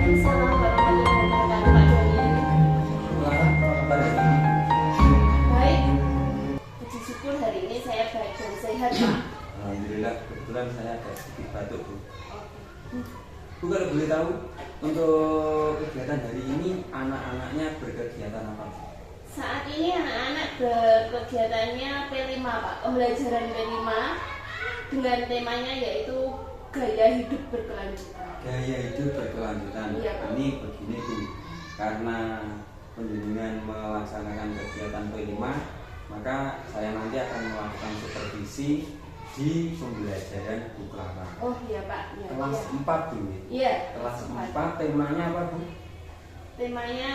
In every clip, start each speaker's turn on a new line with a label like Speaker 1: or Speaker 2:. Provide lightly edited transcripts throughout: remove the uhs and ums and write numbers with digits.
Speaker 1: Waalaikumsalam warahmatullahi wabarakatuh, Pak Doni.
Speaker 2: Lara, apa kabar hari ini?
Speaker 1: Baik, puji syukur hari ini saya baik dan sehat, Pak.
Speaker 2: Alhamdulillah, kebetulan saya agak sedikit batuk, Bu.
Speaker 1: Oke.
Speaker 2: Bu, kalau boleh tahu, untuk kegiatan hari ini anak-anaknya berkegiatan apa, Bu?
Speaker 1: Saat ini anak-anak berkegiatannya P5, Pak. Pembelajaran P5 dengan temanya yaitu gaya hidup berkelanjutan.
Speaker 2: Gaya hidup berkelanjutan.
Speaker 1: Iya, Pak.
Speaker 2: Ini begini, Bu. Karena penjenengan melaksanakan kegiatan P5, maka saya nanti akan melakukan supervisi di pembelajaran Bu Clara.
Speaker 1: Oh iya, Pak. Ya,
Speaker 2: Kelas
Speaker 1: iya.
Speaker 2: 4, Bu.
Speaker 1: Iya,
Speaker 2: Kelas
Speaker 1: sempat.
Speaker 2: 4 temanya apa, Bu?
Speaker 1: Temanya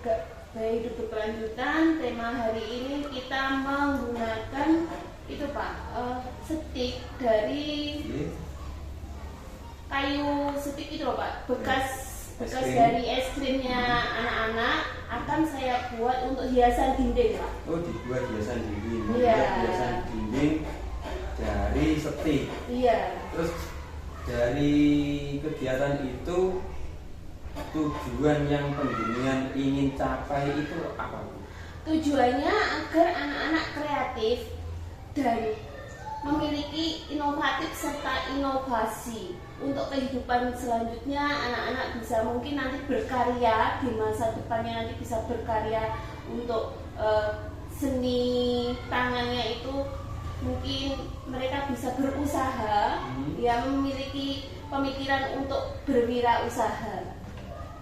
Speaker 1: gaya hidup berkelanjutan. Tema hari ini kita menggunakan itu, Pak, stik dari
Speaker 2: Oke.
Speaker 1: kayu stik itu loh, Pak, bekas
Speaker 2: Es krim.
Speaker 1: dari es krimnya anak-anak akan saya buat untuk hiasan dinding, Pak.
Speaker 2: Oh, dibuat hiasan dinding.
Speaker 1: Iya.
Speaker 2: Membuat hiasan dinding dari stik.
Speaker 1: Iya.
Speaker 2: Terus dari kegiatan itu tujuan yang penjenengan ingin capai itu apa, Bu?
Speaker 1: Tujuannya agar anak-anak kreatif dan memiliki inovatif serta inovasi untuk kehidupan selanjutnya. Anak-anak bisa mungkin nanti berkarya di masa depannya, nanti bisa berkarya untuk seni tangannya itu. Mungkin mereka bisa berusaha yang memiliki pemikiran untuk berwirausaha.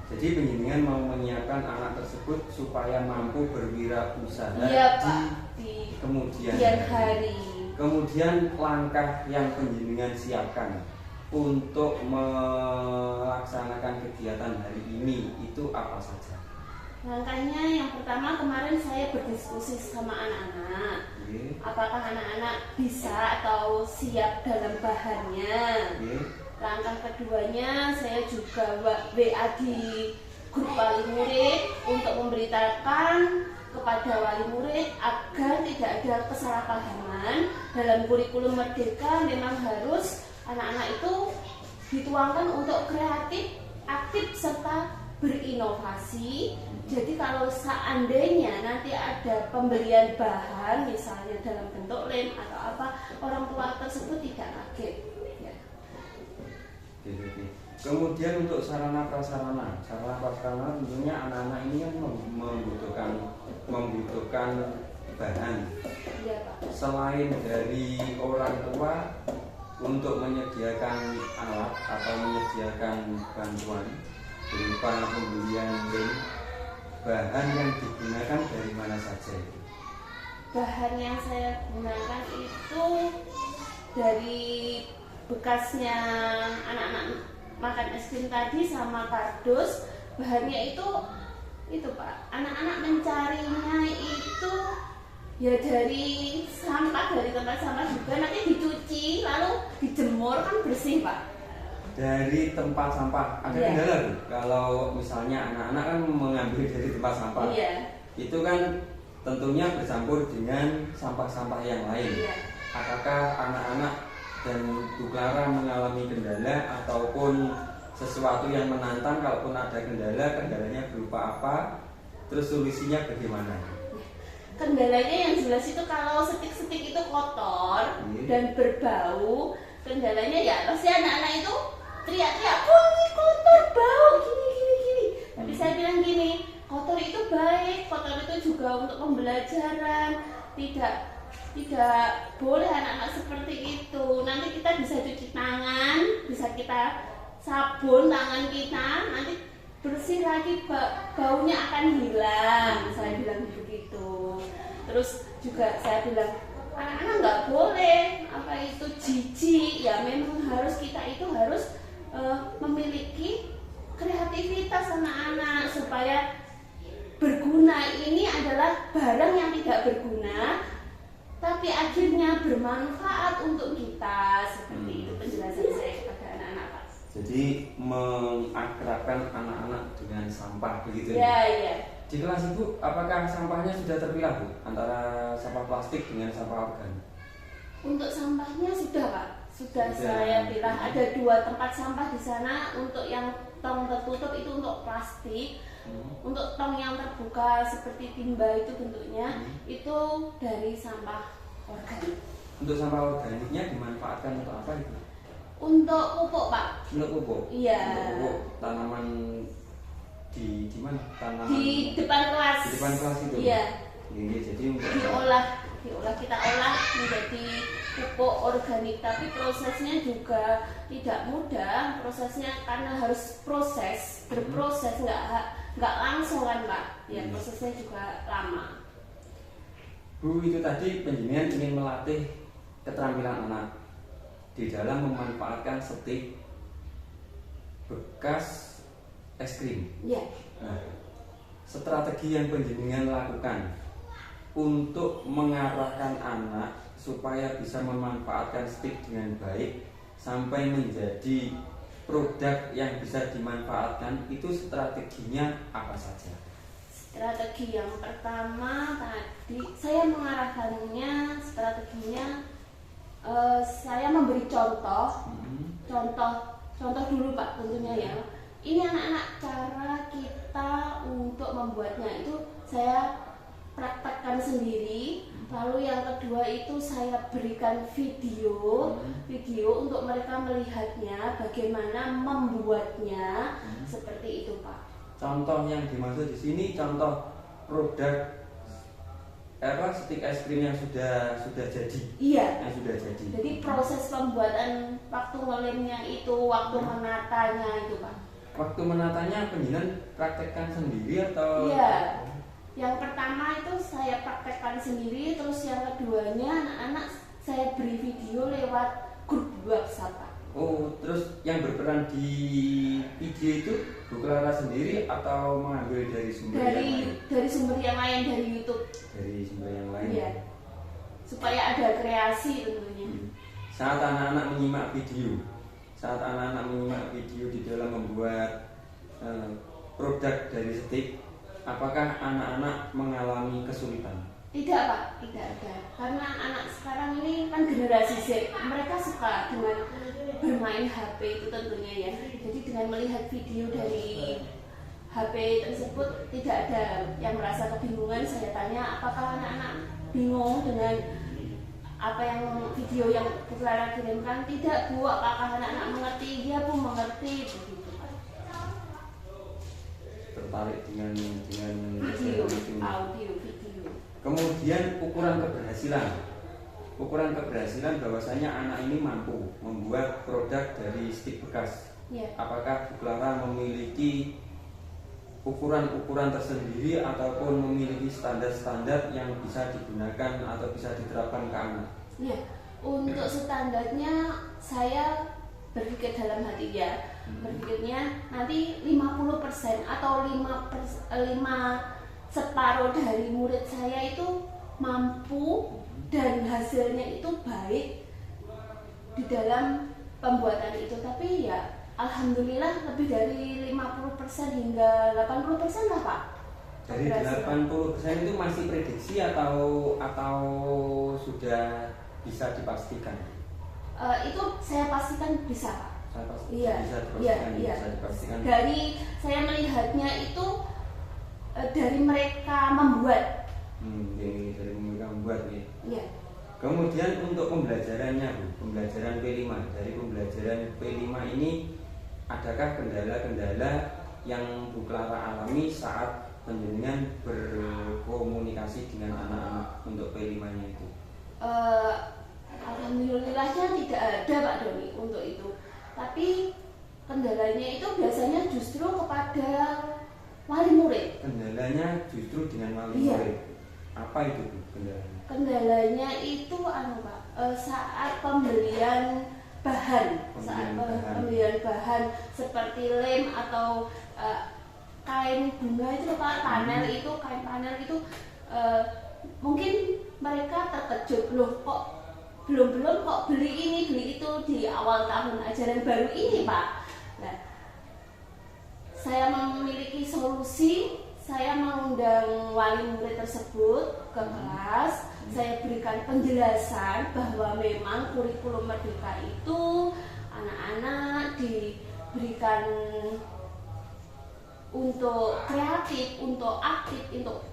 Speaker 2: Jadi penjenengan mau menyiapkan anak tersebut supaya mampu berwirausaha
Speaker 1: Iya,
Speaker 2: di
Speaker 1: Pak, di
Speaker 2: kemudian
Speaker 1: hari.
Speaker 2: Kemudian langkah yang penjenengan siapkan untuk melaksanakan kegiatan hari ini itu apa saja?
Speaker 1: Langkahnya yang pertama, kemarin saya berdiskusi sama anak-anak.
Speaker 2: Oke.
Speaker 1: Apakah anak-anak bisa atau siap dalam bahannya?
Speaker 2: Oke.
Speaker 1: Langkah keduanya, saya juga WA di grup wali murid untuk memberitakan kepada wali murid agar tidak ada kesalahpahaman dalam kurikulum Merdeka. Memang harus anak-anak itu dituangkan untuk kreatif, aktif, serta berinovasi. Jadi kalau seandainya nanti ada pembelian bahan misalnya dalam bentuk lem atau apa, orang tua tersebut tidak kaget. Ya.
Speaker 2: Oke. Kemudian untuk sarana prasarana tentunya anak-anak ini kan membutuhkan bahan.
Speaker 1: Iya, Pak.
Speaker 2: Selain dari orang tua untuk menyediakan alat atau menyediakan bantuan berupa pembelian lem, bahan yang digunakan dari mana saja itu?
Speaker 1: Bahan yang saya gunakan itu dari bekasnya anak-anak makan es krim tadi sama kardus. Bahannya itu Pak, anak-anak mencarinya itu ya dari sampah, dari tempat sampah juga, nanti dicuci lalu dijemur kan bersih, Pak.
Speaker 2: Dari tempat sampah ada
Speaker 1: Iya.
Speaker 2: kendala, Bu? Kalau misalnya anak-anak kan mengambil dari tempat sampah,
Speaker 1: Iya.
Speaker 2: itu kan tentunya bercampur dengan sampah-sampah yang lain.
Speaker 1: Iya.
Speaker 2: Apakah anak-anak dan Bu Clara mengalami kendala ataupun sesuatu yang menantang? Kalaupun ada kendalanya berupa apa? Terus solusinya bagaimana?
Speaker 1: Kendalanya yang jelas itu kalau setik-setik itu kotor dan berbau. Kendalanya ya pasti anak-anak itu teriak-teriak, "Oh, ini kotor, bau, gini." Tapi saya bilang gini, kotor itu baik, kotor itu juga untuk pembelajaran. Tidak boleh anak-anak seperti itu. Nanti kita bisa cuci tangan, bisa kita sabun tangan kita, nanti bersih lagi, baunya akan hilang. Saya bilang begitu. Terus juga saya bilang, anak-anak nggak boleh apa itu jijik. Ya memang kita itu harus memiliki kreativitas anak-anak supaya berguna. Ini adalah barang yang tidak berguna tapi akhirnya bermanfaat untuk kita. Seperti itu penjelasan saya kepada anak-anak, Pak.
Speaker 2: Jadi mengakrabkan anak-anak dengan sampah begitu
Speaker 1: Ya, iya.
Speaker 2: Di kelas Ibu, apakah sampahnya sudah terpilah, Bu? Antara sampah plastik dengan sampah organik?
Speaker 1: Untuk sampahnya sudah, Pak. Sudah saya pilah, ada 2 tempat sampah di sana. Untuk yang tong tertutup itu untuk plastik. Untuk tong yang terbuka seperti timba itu bentuknya, itu dari sampah organik.
Speaker 2: Untuk sampah organiknya dimanfaatkan untuk apa itu?
Speaker 1: Untuk pupuk, Pak.
Speaker 2: Untuk pupuk?
Speaker 1: Iya.
Speaker 2: Untuk pupuk tanaman di mana? Tanaman
Speaker 1: di depan kelas.
Speaker 2: Di depan kelas itu?
Speaker 1: Iya.
Speaker 2: Iya, jadi untuk
Speaker 1: diolah kita olah menjadi pupuk organik, tapi prosesnya juga tidak mudah. Prosesnya karena harus berproses, nggak langsung kan, Pak. Ya, prosesnya juga lama.
Speaker 2: Bu, itu tadi penjenengan ingin melatih keterampilan anak di dalam memanfaatkan stik bekas es krim.
Speaker 1: Ya.
Speaker 2: Nah, strategi yang penjenengan lakukan untuk mengarahkan anak supaya bisa memanfaatkan stik dengan baik sampai menjadi produk yang bisa dimanfaatkan, itu strateginya apa saja?
Speaker 1: Strategi yang pertama tadi saya mengarahkannya, strateginya saya memberi contoh dulu, Pak, tentunya ya. Ini anak-anak, cara kita untuk membuatnya itu saya praktekkan sendiri. Lalu yang kedua itu saya berikan video untuk mereka melihatnya bagaimana membuatnya, seperti itu, Pak.
Speaker 2: Contoh yang dimaksud di sini contoh produk stik es krim yang sudah jadi.
Speaker 1: Iya.
Speaker 2: Yang sudah jadi.
Speaker 1: Jadi proses pembuatan waktu ngelemnya itu, waktu menatanya itu, Pak.
Speaker 2: Waktu menatanya penjenengan praktekkan sendiri atau?
Speaker 1: Iya. Yang pertama itu saya praktekkan sendiri, terus yang keduanya anak-anak saya beri video lewat grup WhatsApp, Pak.
Speaker 2: Oh, terus yang berperan di video itu Bu Clara sendiri atau mengambil dari sumber yang lain?
Speaker 1: Dari sumber yang lain, dari YouTube.
Speaker 2: Dari sumber yang lain.
Speaker 1: Iya. Supaya ada kreasi tentunya.
Speaker 2: Saat anak-anak menyimak video di dalam membuat produk dari stik, apakah anak-anak mengalami kesulitan?
Speaker 1: Tidak, Pak, tidak ada. Karena anak sekarang ini kan generasi Z, mereka suka dengan bermain HP itu tentunya ya. Jadi dengan melihat video dari HP tersebut tidak ada yang merasa kebingungan. Saya tanya, apakah anak-anak bingung dengan apa yang video yang Bu Clara kirimkan? Tidak, Bu. Apakah anak-anak mengerti? Iya, Bu, mengerti. Begitu, Pak.
Speaker 2: Tertarik dengan
Speaker 1: video, audio, video.
Speaker 2: Kemudian ukuran keberhasilan bahwasanya anak ini mampu membuat produk dari stik bekas.
Speaker 1: Ya.
Speaker 2: Apakah Bu Clara memiliki ukuran-ukuran tersendiri ataupun memiliki standar-standar yang bisa digunakan atau bisa diterapkan ke anak?
Speaker 1: Ya, untuk standarnya saya berpikir dalam hati ya. Berpikirnya nanti 50% atau 5 separuh dari murid saya itu mampu dan hasilnya itu baik di dalam pembuatan itu. Tapi ya alhamdulillah lebih dari 50% hingga 80% lah, Pak.
Speaker 2: Dari 80% itu masih prediksi atau sudah bisa dipastikan?
Speaker 1: Itu saya pastikan bisa, Pak.
Speaker 2: Bisa dipastikan.
Speaker 1: Dari saya melihatnya itu dari mereka membuat.
Speaker 2: Dari mereka membuat ya.
Speaker 1: Iya.
Speaker 2: Kemudian untuk pembelajarannya, Bu, pembelajaran P5. Dari pembelajaran P5 ini adakah kendala-kendala yang Bu Clara alami saat penjenengan berkomunikasi dengan anak-anak untuk P5-nya itu?
Speaker 1: Alhamdulillahnya tidak ada, Pak Doni, untuk itu. Tapi kendalanya itu biasanya justru kepada wali murid.
Speaker 2: Kendalanya justru dengan wali murid. Apa itu, Bu, kendalanya?
Speaker 1: Kendalanya itu Pak, saat pembelian bahan, pembelian bahan seperti lem atau kain bunga itu, Pak, kain panel itu mungkin mereka terkejut, loh kok belum kok beli ini beli itu di awal tahun ajaran baru ini, Pak. Nah, saya memiliki solusi. Saya mengundang wali murid tersebut ke kelas, Saya berikan penjelasan bahwa memang kurikulum merdeka itu anak-anak diberikan untuk kreatif, untuk aktif, untuk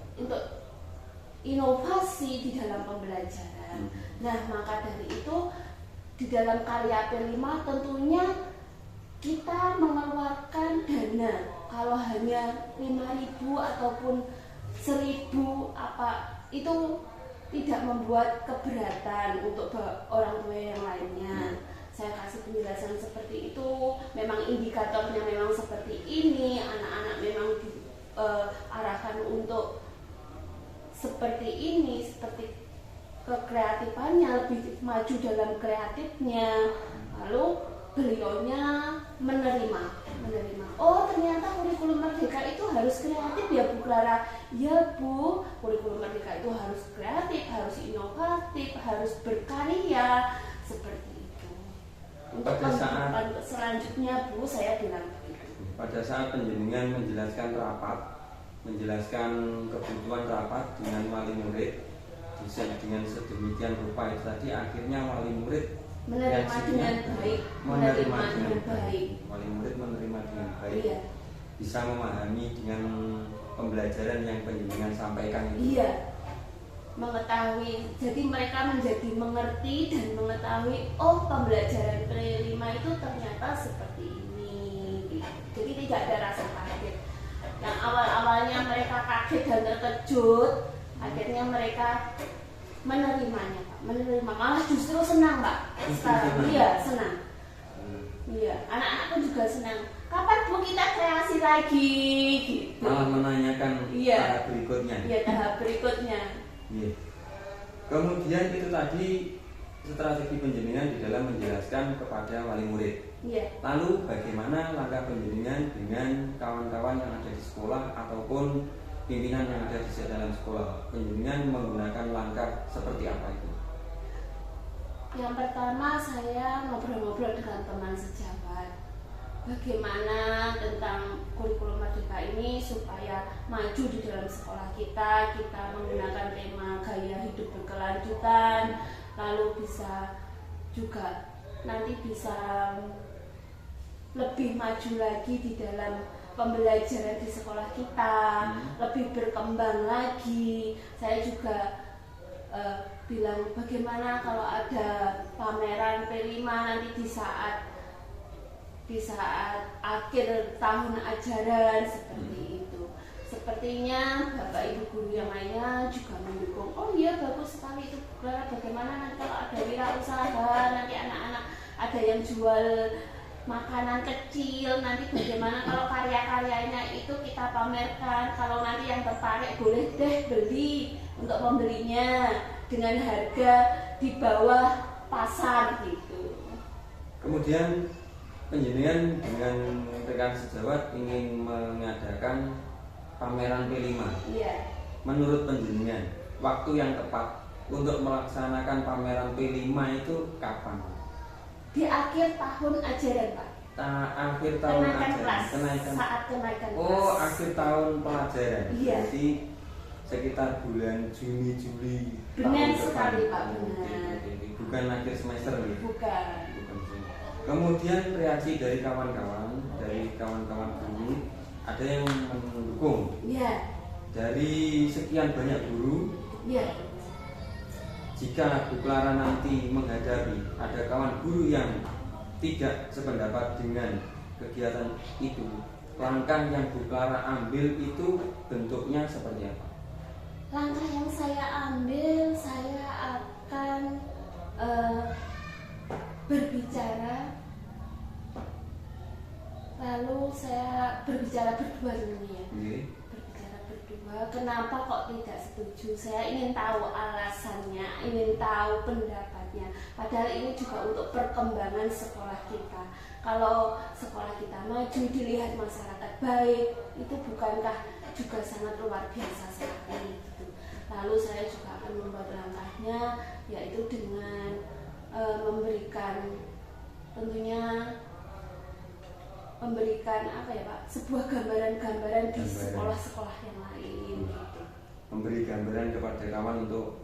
Speaker 1: inovasi di dalam pembelajaran. Nah, maka dari itu di dalam karya P5 tentunya kita mengeluarkan dana. Kalau hanya 5.000 ataupun 1.000 apa itu tidak membuat keberatan untuk orang tua yang lainnya. Saya kasih penjelasan seperti itu, memang indikatornya memang seperti ini, anak-anak memang diarahkan untuk seperti ini, seperti kekreatifannya, lebih maju dalam kreatifnya. Lalu beliaunya menerima. Oh, ternyata kurikulum merdeka itu harus kreatif ya Bu Clara. Ya Bu, kurikulum merdeka itu harus kreatif, harus inovatif, harus berkarya, seperti itu. Untuk kehidupan selanjutnya Bu, saya bilang begitu.
Speaker 2: Pada saat penjenengan menjelaskan rapat, menjelaskan kebutuhan rapat dengan wali murid dengan sedemikian rupa itu tadi, akhirnya wali murid
Speaker 1: menerima dengan baik,
Speaker 2: wali murid menerima dengan baik,
Speaker 1: iya.
Speaker 2: Bisa memahami dengan pembelajaran yang penjenengan sampaikan itu.
Speaker 1: Iya, mengetahui, jadi mereka menjadi mengerti dan mengetahui, oh pembelajaran P5 itu ternyata seperti ini. Jadi tidak ada rasa kaget. Yang awal-awalnya mereka kaget dan terkejut, akhirnya mereka menerimanya, Pak. Menerima, malah justru senang, Pak. Sekarang iya senang. Iya, anak-anak pun juga senang. Kapan Bu kita kreasi lagi? Gitu.
Speaker 2: Malah menanyakan tahap berikutnya.
Speaker 1: Iya, tahap berikutnya.
Speaker 2: Iya. Kemudian itu tadi strategi penjenengan di dalam menjelaskan kepada wali murid.
Speaker 1: Iya.
Speaker 2: Lalu bagaimana langkah penjenengan dengan kawan-kawan yang ada di sekolah ataupun pimpinan yang ada di dalam sekolah? Penjenengan menggunakan langkah seperti apa itu?
Speaker 1: Yang pertama saya ngobrol-ngobrol dengan teman sejawat. Bagaimana tentang kurikulum merdeka ini supaya maju di dalam sekolah kita menggunakan tema gaya hidup berkelanjutan, lalu bisa juga nanti bisa lebih maju lagi di dalam pembelajaran di sekolah kita, lebih berkembang lagi. Saya juga bilang bagaimana kalau ada pameran P5 nanti di saat akhir tahun ajaran seperti itu. Sepertinya Bapak Ibu guru yang lainnya juga mendukung. Oh iya, bagus sekali itu Bu Clara. Bagaimana nanti kalau ada wirausaha, nanti anak-anak ada yang jual makanan kecil, nanti bagaimana kalau karya-karyanya itu kita pamerkan. Kalau nanti yang tertarik boleh deh beli untuk membelinya dengan harga di bawah pasar gitu.
Speaker 2: Kemudian penjenengan dengan rekan sejawat ingin mengadakan pameran P5.
Speaker 1: Iya.
Speaker 2: Menurut penjenengan, waktu yang tepat untuk melaksanakan pameran P5 itu kapan?
Speaker 1: Di akhir tahun ajaran, Pak.
Speaker 2: Akhir tahun ajaran.
Speaker 1: Saat kenaikan kelas.
Speaker 2: Oh, akhir tahun pelajaran.
Speaker 1: Iya.
Speaker 2: Jadi sekitar bulan Juni Juli.
Speaker 1: Benar sekali Pak, benar.
Speaker 2: Bukan akhir semester nih.
Speaker 1: Bukan.
Speaker 2: Kemudian reaksi dari kawan-kawan guru, ada yang mendukung.
Speaker 1: Iya.
Speaker 2: Dari sekian banyak guru,
Speaker 1: iya.
Speaker 2: Jika Bu Clara nanti menghadapi ada kawan guru yang tidak sependapat dengan kegiatan itu, langkah yang Bu Clara ambil itu bentuknya seperti apa?
Speaker 1: Langkah yang saya ambil, saya akan berbicara, lalu saya berbicara berdua ini ya. Berbicara berdua, kenapa kok tidak setuju? Saya ingin tahu alasannya, ingin tahu pendapatnya. Padahal ini juga untuk perkembangan sekolah kita. Kalau sekolah kita maju, dilihat masyarakat baik, itu bukankah juga sangat luar biasa sekali gitu. Lalu saya juga akan membuat langkahnya, yaitu dengan memberikan apa ya Pak, sebuah gambaran-gambaran di sekolah-sekolah yang lain gitu.
Speaker 2: Memberi gambaran kepada kawan untuk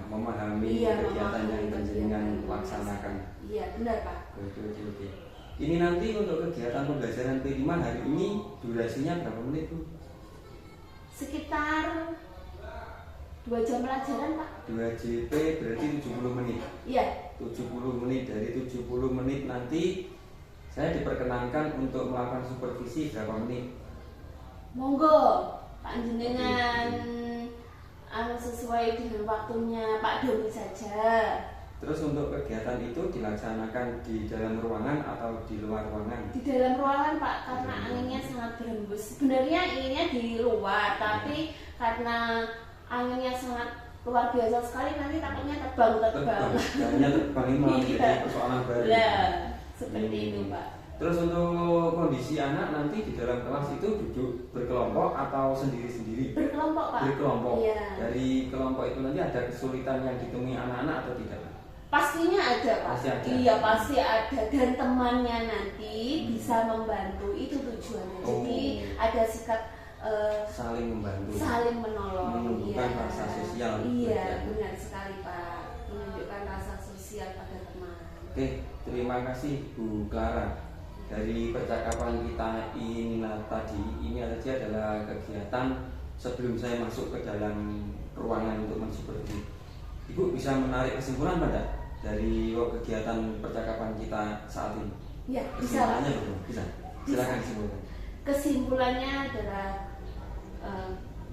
Speaker 2: memahami
Speaker 1: Iya,
Speaker 2: kegiatan yang
Speaker 1: memahami
Speaker 2: panjenengan
Speaker 1: kegiatan.
Speaker 2: laksanakan.
Speaker 1: Iya, benar Pak.
Speaker 2: Oke. Ini nanti untuk kegiatan pembelajaran P5 hari ini durasinya berapa menit Bu?
Speaker 1: Sekitar 2 jam pelajaran Pak.
Speaker 2: 2 JP berarti 70 menit.
Speaker 1: Iya.
Speaker 2: 70 menit, dari 70 menit nanti saya diperkenankan untuk melakukan supervisi berapa menit?
Speaker 1: Monggo Pak Jenengan sesuai dengan waktunya Pak Doni saja.
Speaker 2: Terus untuk kegiatan itu dilaksanakan di dalam ruangan atau di luar ruangan?
Speaker 1: Di dalam ruangan Pak, karena anginnya sangat berembus. Sebenarnya inginnya di luar, tapi karena anginnya sangat luar biasa sekali, nanti takutnya terbang.
Speaker 2: Hanya terbang ini malah menjadi persoalan baru.
Speaker 1: Lah, seperti itu Pak.
Speaker 2: Terus untuk kondisi anak nanti di dalam kelas itu duduk berkelompok atau sendiri-sendiri?
Speaker 1: Berkelompok Pak.
Speaker 2: Berkelompok.
Speaker 1: Iya.
Speaker 2: Dari kelompok itu nanti ada kesulitan yang ditemui anak-anak atau tidak?
Speaker 1: Pastinya ada Pak.
Speaker 2: Pasti ada.
Speaker 1: Iya pasti ada, dan temannya nanti bisa membantu, itu tujuannya. Jadi ada sikap
Speaker 2: saling membantu,
Speaker 1: saling menolong,
Speaker 2: menunjukkan rasa sosial.
Speaker 1: Iya, benar sekali Pak, menunjukkan rasa sosial pada teman.
Speaker 2: Oke, terima kasih Bu Clara. Dari percakapan kita ini tadi, ini saja adalah kegiatan sebelum saya masuk ke dalam ruangan untuk mensupervisi. Ibu bisa menarik kesimpulan pada dari kegiatan percakapan kita saat ini?
Speaker 1: Ya, bisa Pak.
Speaker 2: Kesimpulannya betul, bisa. Silakan kesimpulan.
Speaker 1: Kesimpulannya adalah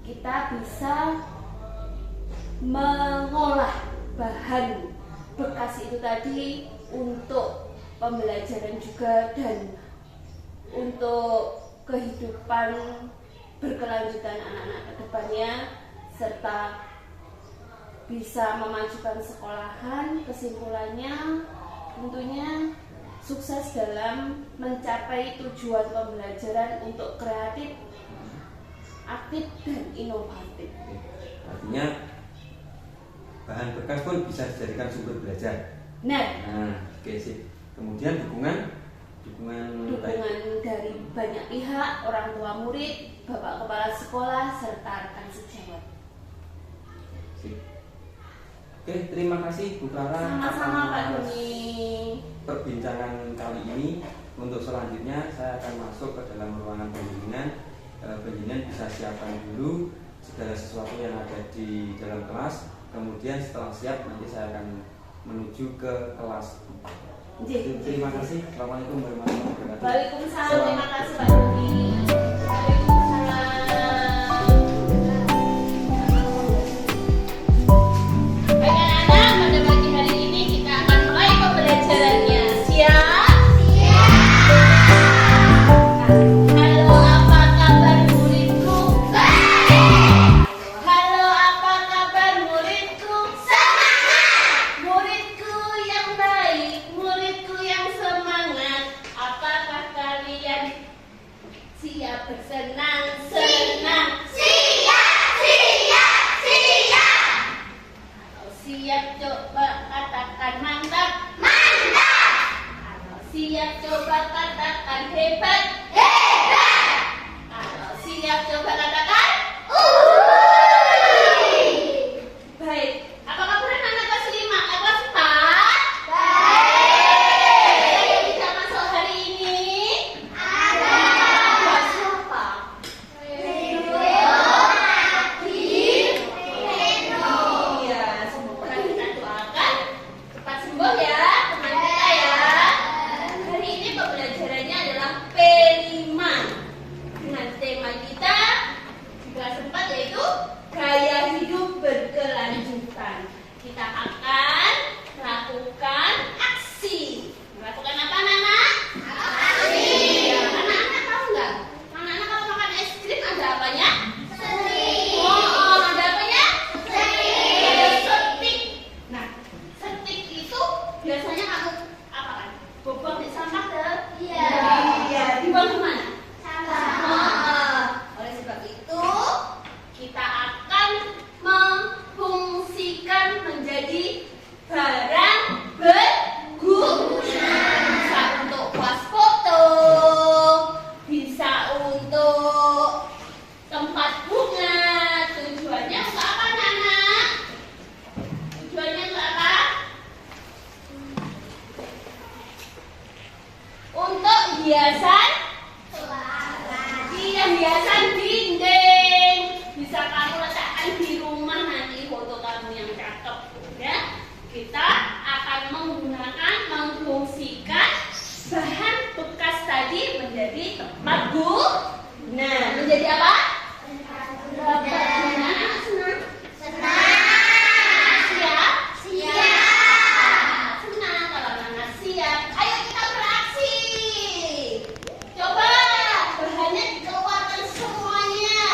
Speaker 1: kita bisa mengolah bahan bekas itu tadi untuk pembelajaran juga dan untuk kehidupan berkelanjutan anak-anak ke depannya, serta bisa memajukan sekolahan. Kesimpulannya tentunya sukses dalam mencapai tujuan pembelajaran untuk kreatif, aktif, dan inovatif.
Speaker 2: Artinya bahan bekas pun bisa dijadikan sumber belajar. Nah, oke sih. Kemudian dukungan
Speaker 1: dari banyak pihak, orang tua murid, bapak kepala sekolah, serta rekan sejawat.
Speaker 2: Sip. Oke, terima kasih Bu Clara
Speaker 1: Sama-sama Pak
Speaker 2: atas
Speaker 1: Doni.
Speaker 2: perbincangan kali ini. Untuk selanjutnya saya akan masuk ke dalam ruangan pembimbingan. Pembimbingan bisa siapkan dulu segala sesuatu yang ada di dalam kelas. Kemudian setelah siap nanti saya akan menuju ke kelas. Terima kasih. Assalamualaikum warahmatullahi wabarakatuh.
Speaker 1: Waalaikumsalam. Terima kasih Pak Doni. Siap bersenang-senang. Siap coba katakan mantap. Siap coba katakan hebat. Siap coba katakan baik. Apakah pernah anak kelas 5? Kelas 4? Yang bisa masuk hari ini? Kelas siapa? Iya, semoga kita doakan cepat sembuh ya teman kita ya. Hari ini pembelajarannya adalah P5 dengan tema kita hiasan? Iya, hiasan dinding. Bisa kamu letakkan di rumah nanti foto kamu yang cakep, ya. Kita akan memfungsikan bahan bekas tadi menjadi tempat guna. Menjadi apa? Senang. Siap? Senang kalau Nana siap. Ayo kita beraksi. Coba bahannya dikeluarkan semuanya.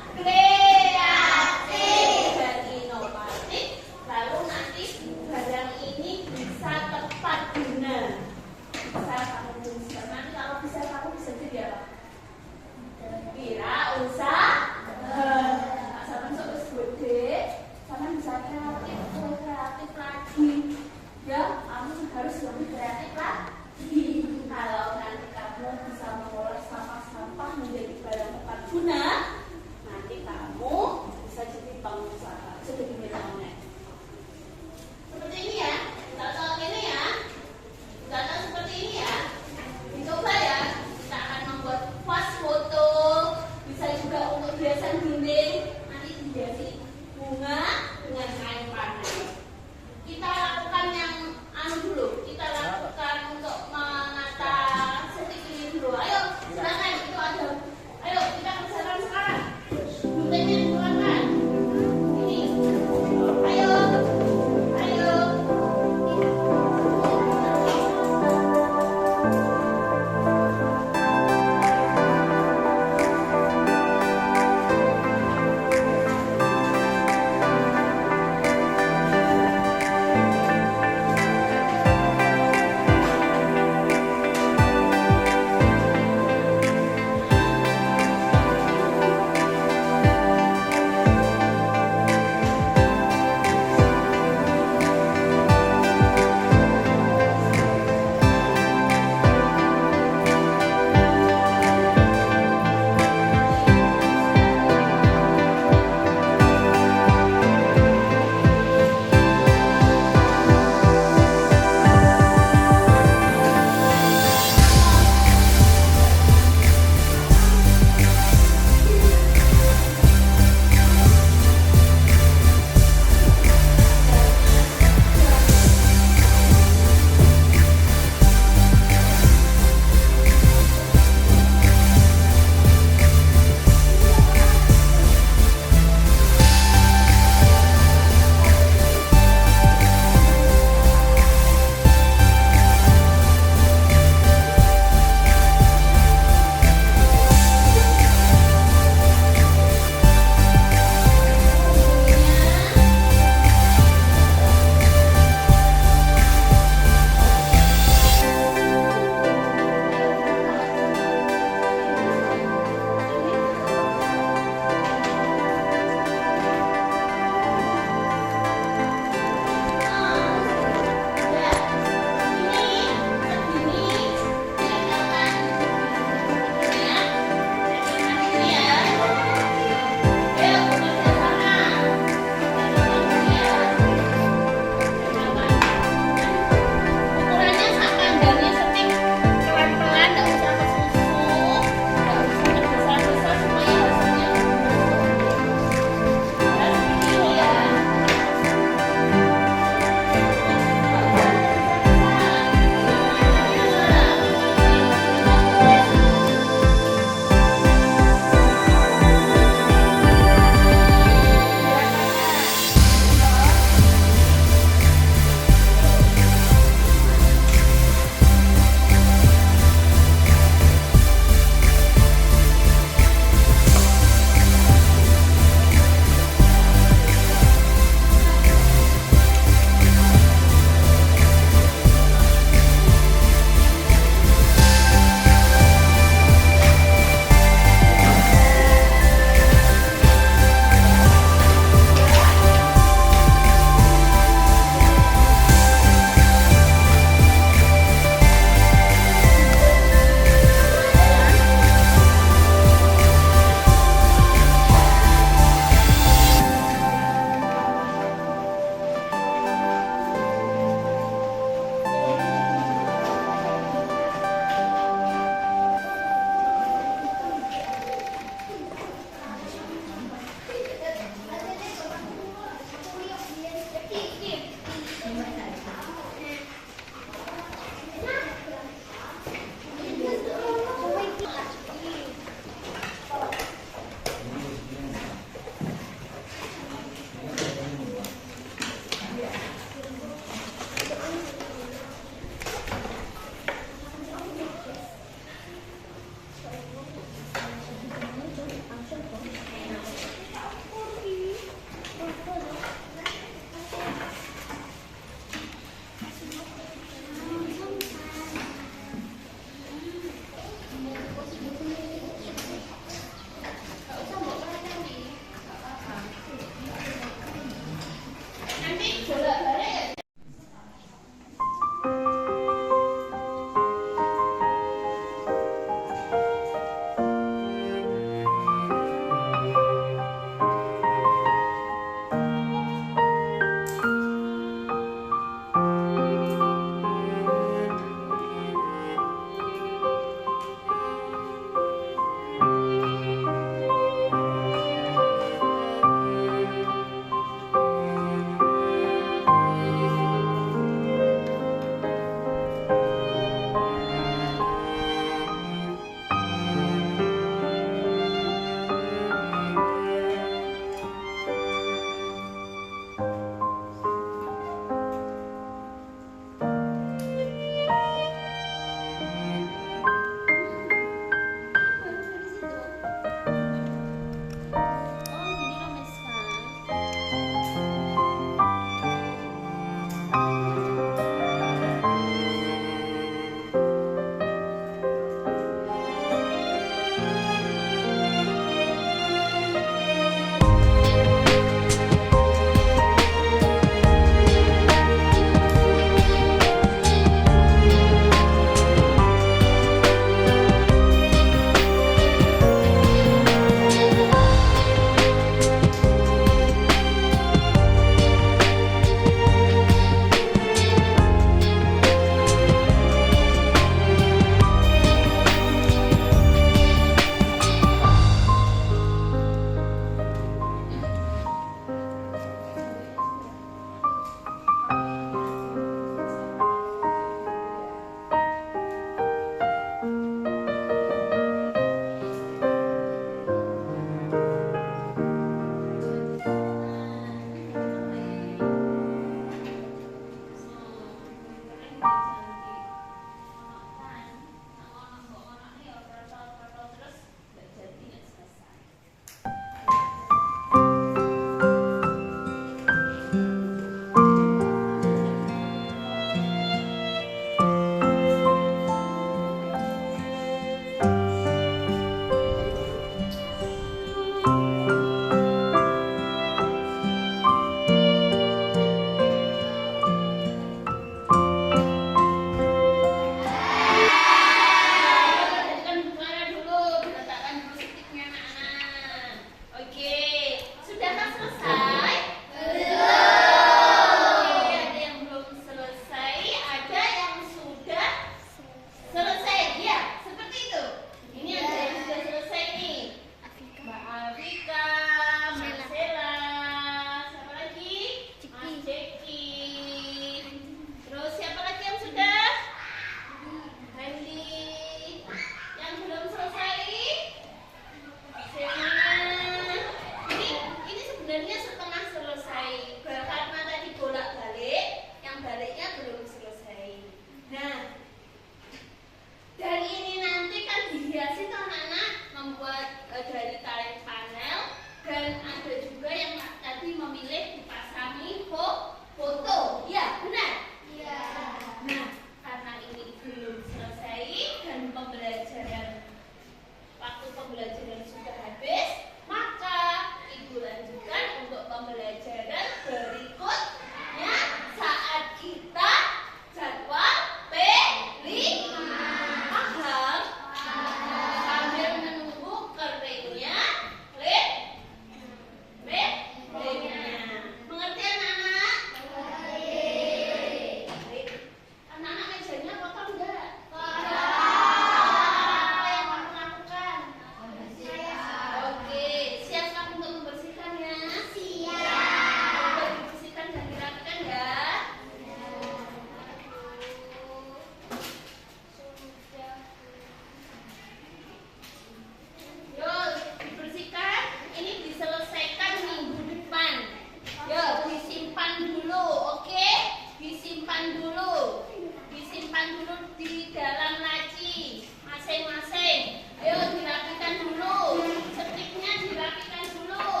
Speaker 1: Ayo dirapikan dulu, setiknya dirapikan dulu,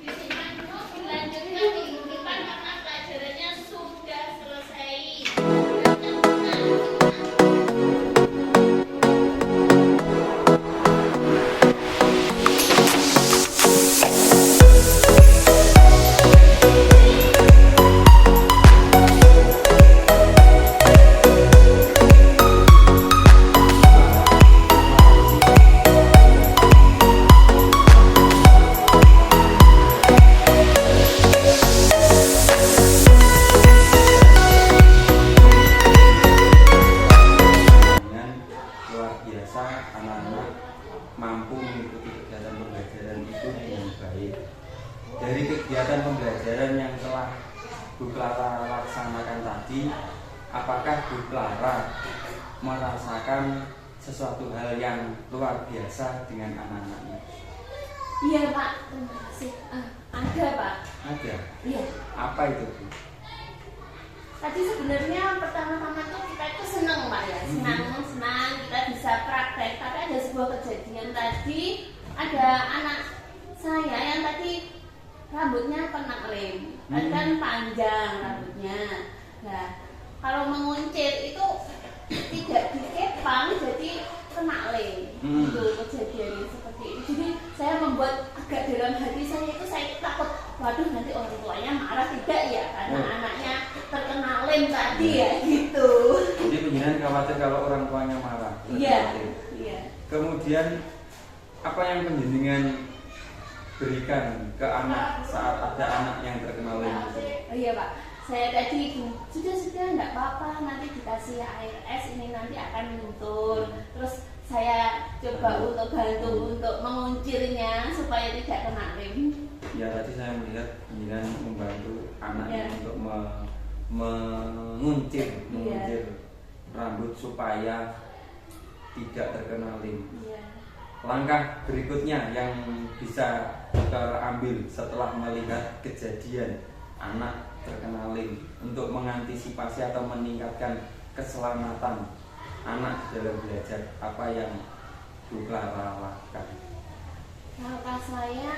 Speaker 1: disimpan dulu, dilanjutkan minggu depan karena pelajarannya sudah selesai.
Speaker 2: Dengan luar biasa anak-anak mampu mengikuti kegiatan pembelajaran itu dengan baik. Dari kegiatan pembelajaran yang telah Bu Clara laksanakan tadi, apakah Bu Clara merasakan sesuatu hal yang luar biasa dengan anak-anaknya?
Speaker 1: Iya Pak, terima kasih. Ada Pak.
Speaker 2: Ada.
Speaker 1: Iya.
Speaker 2: Apa itu, Bu?
Speaker 1: Tadi sebenarnya pertama-tama tuh kita itu seneng Pak ya, senang kita bisa praktek. Tapi ada sebuah kejadian tadi, ada anak saya yang tadi rambutnya kena lem, kan panjang rambutnya. Nah, kalau menguncir itu tidak dikepang, jadi kena lem. Itu kejadiannya seperti itu. Jadi saya membuat agak dalam hati saya itu saya takut, waduh nanti orang tuanya marah tidak ya karena anaknya terkena lem tadi ya gitu.
Speaker 2: Jadi penjenengan khawatir kalau orang tuanya marah.
Speaker 1: Iya. Iya.
Speaker 2: Kemudian apa yang penjenengan berikan ke anak saat ada anak yang terkena lem itu?
Speaker 1: Oh iya Pak, saya tadi sudah enggak apa-apa, nanti dikasih air es ini nanti akan luntur. Terus saya coba untuk bantu untuk menguncirnya supaya tidak kena lem.
Speaker 2: Ya tadi saya melihat penjenengan membantu anaknya
Speaker 1: Ya.
Speaker 2: untuk menguncir rambut supaya tidak terkena lem.
Speaker 1: Iya.
Speaker 2: Langkah berikutnya yang bisa kita ambil setelah melihat kejadian anak terkena lem untuk mengantisipasi atau meningkatkan keselamatan anak dalam belajar, apa yang Bu Clara lakukan?
Speaker 1: Langkah saya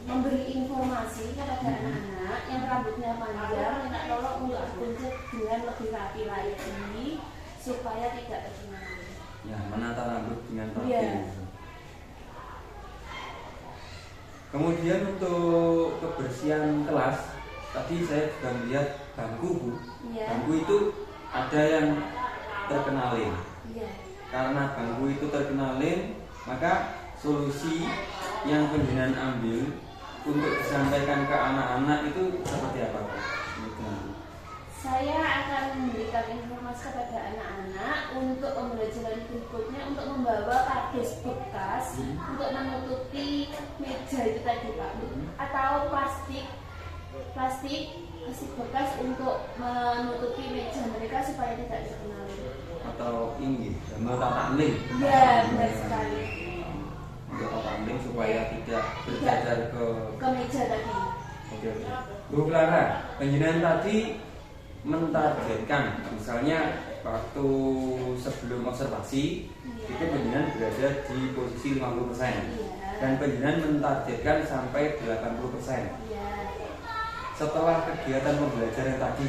Speaker 1: memberi informasi kepada anak-anak yang rambutnya panjang, minta tolong untuk dikuncir dengan lebih rapi lagi supaya tidak terkena lem.
Speaker 2: Ya, menata rambut dengan rapi.
Speaker 1: Iya.
Speaker 2: Kemudian untuk kebersihan kelas, tadi saya juga melihat bangku, Bu.
Speaker 1: Iya.
Speaker 2: Bangku itu ada yang terkena lem.
Speaker 1: Iya.
Speaker 2: Karena bangku itu terkena lem, maka solusi yang penjenengan ambil untuk disampaikan ke anak-anak itu seperti apa, Pak?
Speaker 1: Saya akan memberikan informasi kepada anak-anak untuk pembelajaran berikutnya untuk membawa kardus bekas untuk menutupi meja itu tadi Pak, atau plastik bekas untuk menutupi meja mereka supaya tidak terkena lem.
Speaker 2: Atau ini, tata lem.
Speaker 1: Iya, benar sekali.
Speaker 2: Untuk tata lem supaya tidak berjajar
Speaker 1: Ke meja tadi.
Speaker 2: Oke. Bu Clara, penjenengan tadi mentargetkan, misalnya waktu sebelum observasi itu penjenengan berada di posisi 50%, dan penjenengan mentargetkan sampai 80%.
Speaker 1: Iya.
Speaker 2: Setelah kegiatan pembelajaran tadi,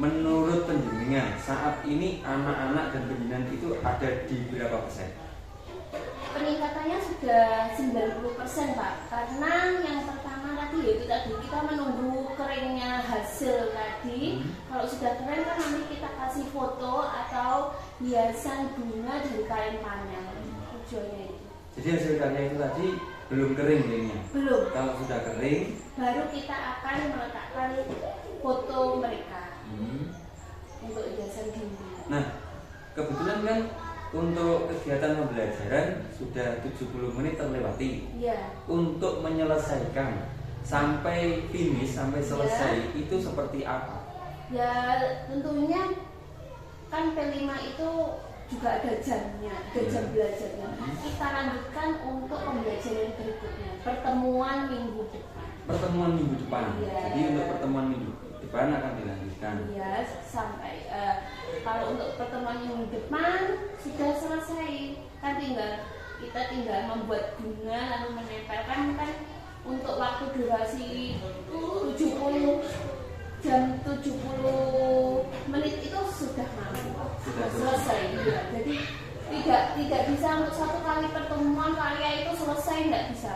Speaker 2: menurut penjenengan saat ini anak-anak dan penjenengan itu ada di berapa persen?
Speaker 1: Peningkatannya sudah 90% Pak, karena yang pertama tadi yaitu tadi kita menunggu keringnya hasil tadi. Kalau sudah kering kan nanti kita kasih foto atau hiasan bunga dari kain panel. Tujuannya itu.
Speaker 2: Jadi hasil karya itu tadi belum kering keringnya.
Speaker 1: Belum.
Speaker 2: Kalau sudah kering,
Speaker 1: Baru kita akan meletakkan foto mereka untuk hiasan bunga.
Speaker 2: nah kebetulan kan untuk kegiatan pembelajaran sudah 70 menit terlewati.
Speaker 1: Iya.
Speaker 2: Untuk menyelesaikan sampai finish, sampai selesai itu seperti apa?
Speaker 1: Ya tentunya kan P5 itu juga ada jamnya, ada jam belajarnya. Kita lanjutkan untuk pembelajaran berikutnya, pertemuan minggu depan.
Speaker 2: Pertemuan minggu depan.
Speaker 1: Iya.
Speaker 2: Jadi untuk pertemuan minggu depan akan dilanjutkan.
Speaker 1: Iya, sampai kalau untuk pertemuan minggu depan sudah selesai. Tadi kita tinggal membuat bunga lalu menempelkan kan untuk waktu durasi 70 jam 70 menit itu sudah mampu, sudah selesai ya. Jadi tidak bisa untuk satu kali pertemuan karya itu selesai, nggak bisa.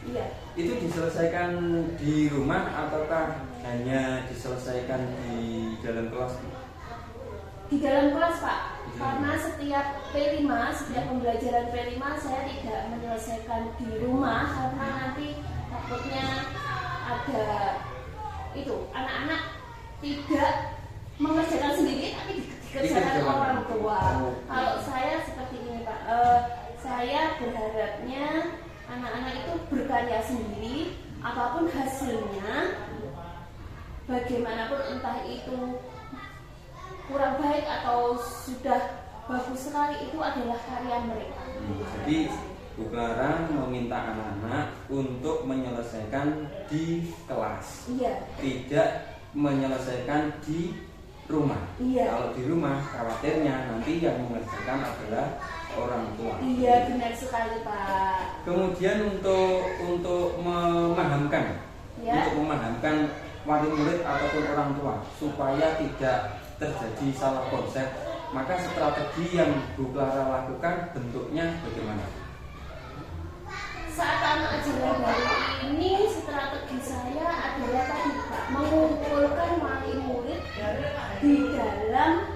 Speaker 1: Iya.
Speaker 2: Itu diselesaikan di rumah ataukah hanya diselesaikan di dalam kelas?
Speaker 1: Di dalam kelas, Pak. Karena setiap P5, setiap pembelajaran P5 saya tidak menyelesaikan di rumah karena nanti takutnya ada itu anak-anak tidak mengerjakan sendiri tapi dikerjakan orang tua. Kalau saya seperti ini, Pak, saya berharapnya anak-anak itu berkarya sendiri, apapun hasilnya, bagaimanapun entah itu kurang baik atau sudah bagus sekali, itu adalah karya mereka.
Speaker 2: Jadi Bu Clara meminta anak-anak untuk menyelesaikan di kelas, tidak menyelesaikan di rumah. Kalau di rumah khawatirnya nanti yang mengerjakan adalah orang tua.
Speaker 1: Iya, benar sekali, Pak.
Speaker 2: Kemudian untuk memahamkan wali murid ataupun orang tua supaya tidak terjadi salah konsep, maka strategi yang Bu Clara lakukan bentuknya bagaimana?
Speaker 1: Saat anak ajaran baru ini, strategi saya adalah tadi, Pak, mengumpulkan wali murid di dalam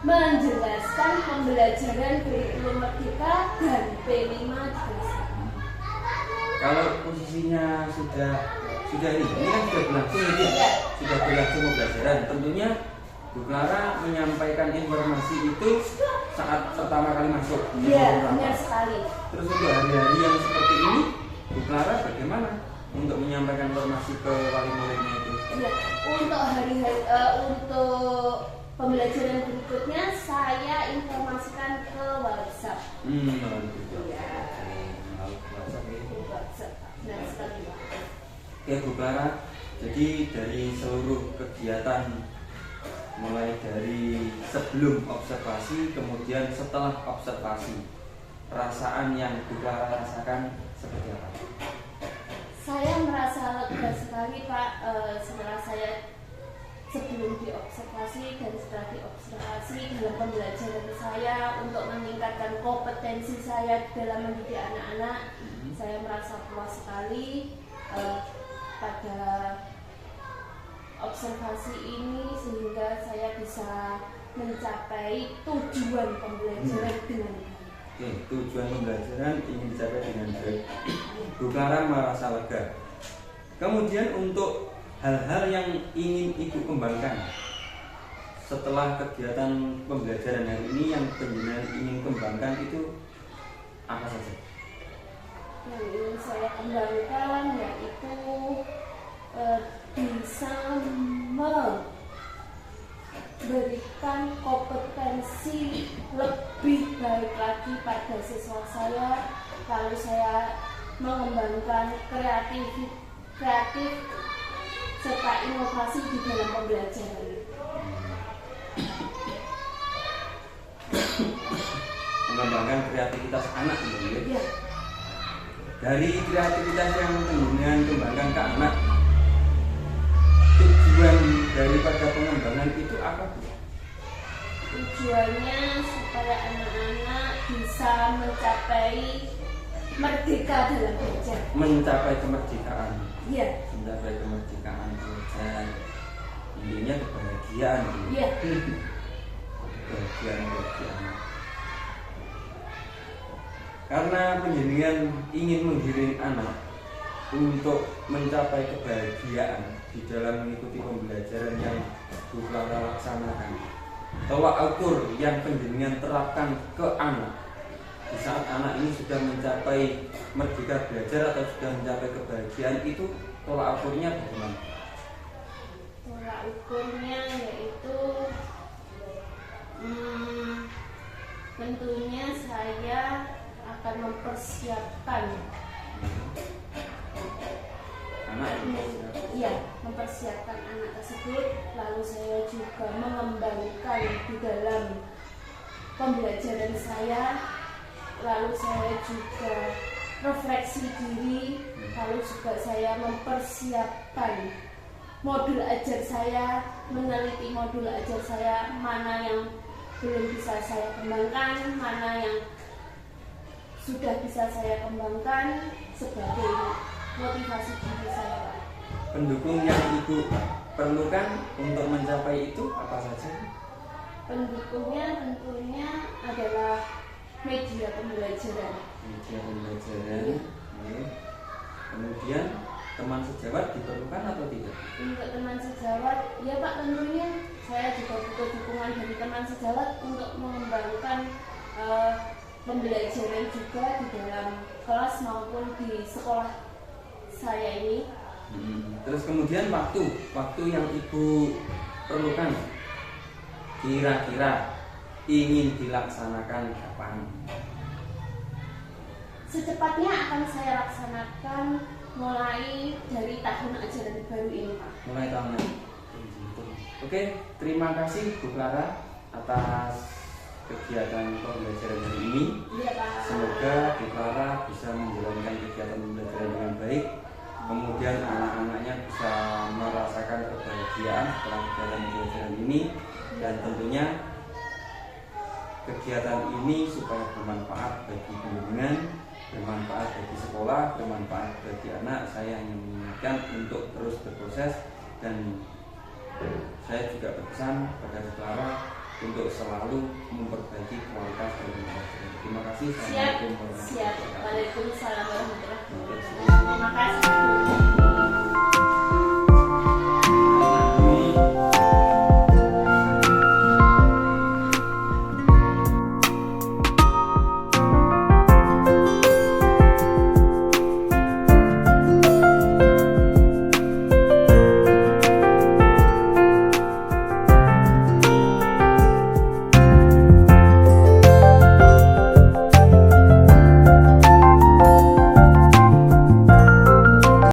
Speaker 1: menjelaskan pembelajaran kurikulum Merdeka dan P5 juga.
Speaker 2: Kalau posisinya sudah ini kan sudah berlangsung ya, sudah berlangsung pembelajaran, tentunya Bu Clara menyampaikan informasi itu saat pertama kali masuk.
Speaker 1: Iya, benar sekali.
Speaker 2: Terus untuk hari-hari yang seperti ini, Bu Clara bagaimana untuk menyampaikan informasi ke wali muridnya itu?
Speaker 1: Iya, untuk hari-hari untuk pembelajaran berikutnya saya informasikan ke WhatsApp. WhatsApp. Benar sekali.
Speaker 2: Oke, Bu Clara. Jadi dari seluruh kegiatan, mulai dari sebelum observasi, kemudian setelah observasi, perasaan yang Bu Clara rasakan seperti apa?
Speaker 1: Saya merasa lega sekali, Pak, setelah saya sebelum diobservasi dan setelah diobservasi dalam pembelajaran saya untuk meningkatkan kompetensi saya dalam mendidik anak-anak. Saya merasa puas sekali pada observasi ini sehingga saya bisa mencapai tujuan pembelajaran dengan baik.
Speaker 2: Tujuan pembelajaran ingin dicapai dengan baik. Bu Clara merasa lega. Kemudian untuk hal-hal yang ingin Ibu kembangkan setelah kegiatan pembelajaran hari ini, yang penjenengan ingin kembangkan itu apa saja?
Speaker 1: Yang ingin saya kembangkan yaitu bisa memberikan kompetensi lebih baik lagi pada siswa saya, lalu saya mengembangkan kreatif serta inovasi di dalam pembelajaran.
Speaker 2: Mengembangkan kreativitas anak gitu ya? Dari kreativitas yang penjenengan kembangkan ke anak, tujuan daripada pengembangan itu apa, Bu?
Speaker 1: Tujuannya supaya anak-anak bisa mencapai merdeka dalam belajar.
Speaker 2: Mencapai kemerdekaan.
Speaker 1: Iya.
Speaker 2: Mencapai kemerdekaan belajar. Intinya kebahagiaan.
Speaker 1: Iya.
Speaker 2: Kebahagiaan. Karena penjenengan ingin menggiring anak untuk mencapai kebahagiaan di dalam mengikuti pembelajaran yang Bu Clara laksanakan. Tolak ukur yang penjenengan terapkan ke anak di saat anak ini sudah mencapai merdeka belajar atau sudah mencapai kebahagiaan, itu tolak ukurnya bagaimana?
Speaker 1: Tolak ukurnya yaitu tentunya saya akan mempersiapkan
Speaker 2: anak.
Speaker 1: Mempersiapkan anak tersebut, lalu saya juga mengembangkan di dalam pembelajaran saya lalu saya juga refleksi diri, lalu juga saya mempersiapkan modul ajar saya, meneliti modul ajar saya, mana yang belum bisa saya kembangkan, mana yang sudah bisa saya kembangkan sebagai motivasi diri saya, Pak.
Speaker 2: Pendukung yang Ibu perlukan untuk mencapai itu apa saja?
Speaker 1: Pendukungnya tentunya adalah media pembelajaran.
Speaker 2: Media pembelajaran.
Speaker 1: Iya.
Speaker 2: Oke. Kemudian teman sejawat diperlukan atau tidak?
Speaker 1: Untuk teman sejawat, ya Pak, tentunya saya juga butuh dukungan dari teman sejawat untuk mengembangkan pembelajaran juga di dalam kelas maupun di sekolah saya ini.
Speaker 2: Terus kemudian waktu yang Ibu perlukan kira-kira ingin dilaksanakan kapan?
Speaker 1: Secepatnya akan saya laksanakan mulai dari tahun ajaran baru ini, Pak.
Speaker 2: Mulai tahun ini. Oke, terima kasih Bu Clara atas kegiatan pembelajaran hari ini.
Speaker 1: Iya, Pak.
Speaker 2: Semoga Bu Clara bisa menjalankan kegiatan pembelajaran dengan baik. Kemudian anak-anaknya bisa merasakan kebahagiaan setelah kegiatan pembelajaran ini, dan tentunya kegiatan ini supaya bermanfaat bagi bimbingan, bermanfaat bagi sekolah, bermanfaat bagi anak. Saya hanya mengingatkan untuk terus berproses, dan saya juga berpesan kepada Bu Clara untuk selalu memperbaiki kualitas dari pembelajaran. Terima kasih.
Speaker 1: Siap.
Speaker 2: Assalamualaikum warahmatullahi wabarakatuh.
Speaker 1: Waalaikumsalam warahmatullahi wabarakatuh. Terima kasih.